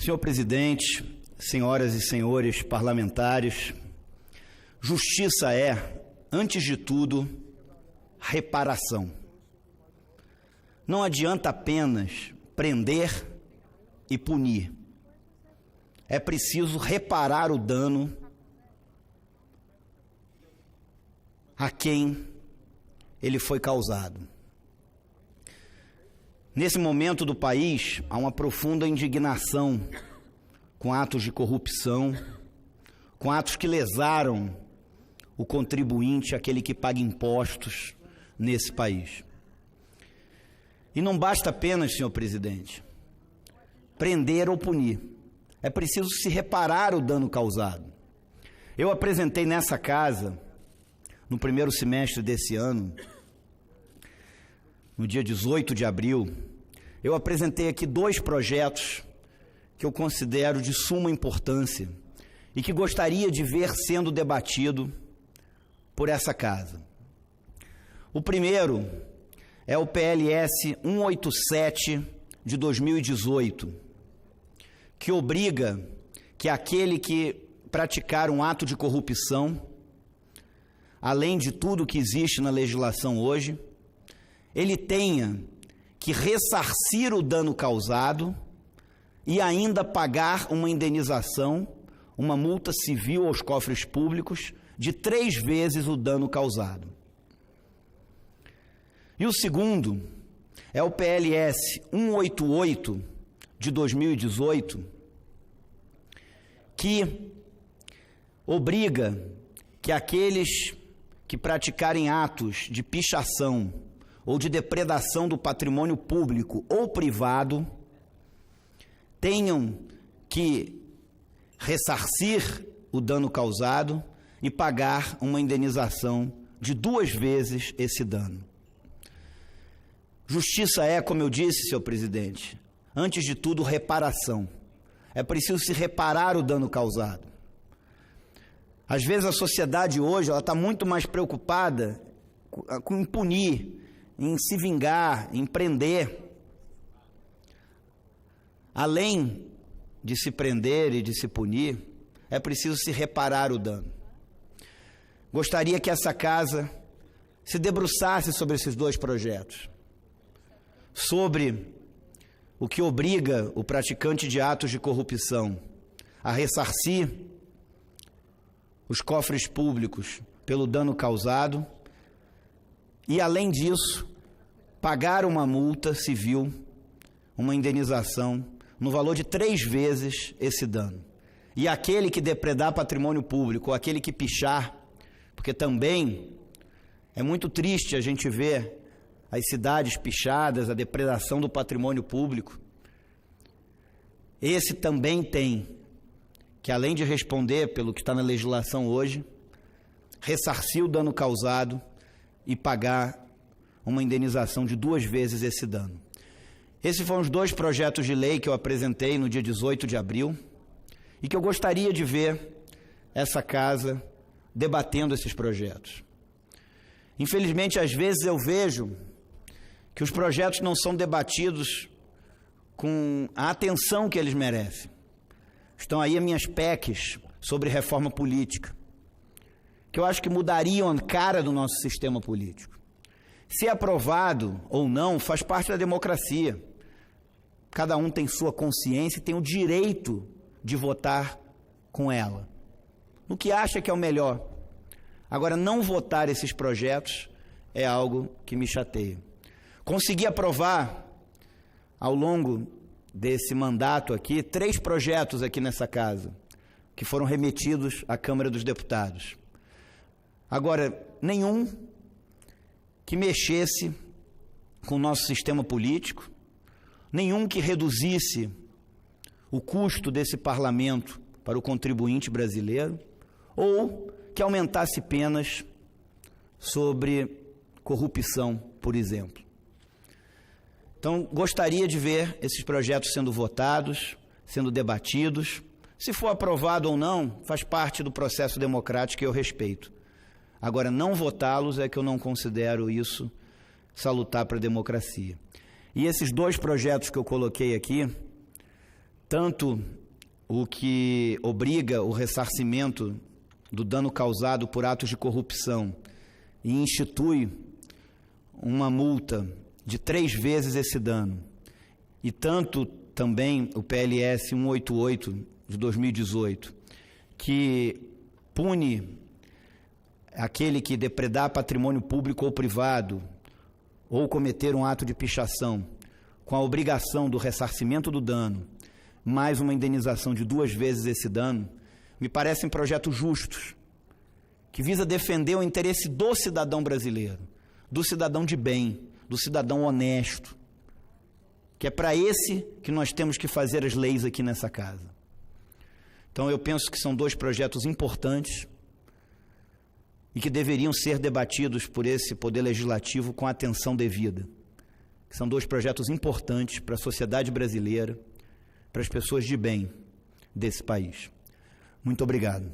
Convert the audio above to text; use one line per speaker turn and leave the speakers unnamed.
Senhor presidente, senhoras e senhores parlamentares, justiça é, antes de tudo, reparação. Não adianta apenas prender e punir. É preciso reparar o dano a quem ele foi causado. Nesse momento do país, há uma profunda indignação com atos de corrupção, com atos que lesaram o contribuinte, aquele que paga impostos nesse país. E não basta apenas, senhor presidente, prender ou punir. É preciso se reparar o dano causado. Eu apresentei nessa casa, no primeiro semestre desse ano, no dia 18 de abril, eu apresentei aqui 2 projetos que eu considero de suma importância e que gostaria de ver sendo debatido por essa casa. O primeiro é o PLS 187 de 2018, que obriga que aquele que praticar um ato de corrupção, além de tudo que existe na legislação hoje, ele tenha que ressarcir o dano causado e ainda pagar uma indenização, uma multa civil aos cofres públicos de 3 vezes o dano causado. E o segundo é o PLS 188 de 2018, que obriga que aqueles que praticarem atos de pichação ou de depredação do patrimônio público ou privado tenham que ressarcir o dano causado e pagar uma indenização de 2 vezes esse dano. Justiça é, como eu disse, senhor presidente, antes de tudo, reparação. É preciso se reparar o dano causado. Às vezes a sociedade hoje está muito mais preocupada com punir, em se vingar, em prender. Além de se prender e de se punir, é preciso se reparar o dano. Gostaria que essa casa se debruçasse sobre esses 2 projetos, sobre o que obriga o praticante de atos de corrupção a ressarcir os cofres públicos pelo dano causado e, além disso, pagar uma multa civil, uma indenização, no valor de 3 vezes esse dano. E aquele que depredar patrimônio público, ou aquele que pichar, porque também é muito triste a gente ver as cidades pichadas, a depredação do patrimônio público. Esse também tem que, além de responder pelo que está na legislação hoje, ressarcir o dano causado e pagar uma indenização de 2 vezes esse dano. Esses foram os 2 projetos de lei que eu apresentei no dia 18 de abril e que eu gostaria de ver essa casa debatendo esses projetos. Infelizmente, às vezes eu vejo que os projetos não são debatidos com a atenção que eles merecem. Estão aí as minhas PECs sobre reforma política, que eu acho que mudariam a cara do nosso sistema político. Se aprovado ou não, faz parte da democracia. Cada um tem sua consciência e tem o direito de votar com ela, no que acha que é o melhor. Agora, não votar esses projetos é algo que me chateia. Consegui aprovar, ao longo desse mandato aqui, 3 projetos aqui nessa casa, que foram remetidos à Câmara dos Deputados. Agora, nenhum que mexesse com o nosso sistema político, nenhum que reduzisse o custo desse parlamento para o contribuinte brasileiro, ou que aumentasse penas sobre corrupção, por exemplo. Então, gostaria de ver esses projetos sendo votados, sendo debatidos. Se for aprovado ou não, faz parte do processo democrático que eu respeito. Agora, não votá-los é que eu não considero isso salutar para a democracia. E esses 2 projetos que eu coloquei aqui tanto o que obriga o ressarcimento do dano causado por atos de corrupção e institui uma multa de 3 vezes esse dano, e tanto também o PLS 188 de 2018, que pune aquele que depredar patrimônio público ou privado ou cometer um ato de pichação, com a obrigação do ressarcimento do dano, mais uma indenização de 2 vezes esse dano, me parecem projetos justos, que visa defender o interesse do cidadão brasileiro, do cidadão de bem, do cidadão honesto, que é para esse que nós temos que fazer as leis aqui nessa casa. Então eu penso que são 2 projetos importantes e que deveriam ser debatidos por esse Poder Legislativo com a atenção devida. São 2 projetos importantes para a sociedade brasileira, para as pessoas de bem desse país. Muito obrigado.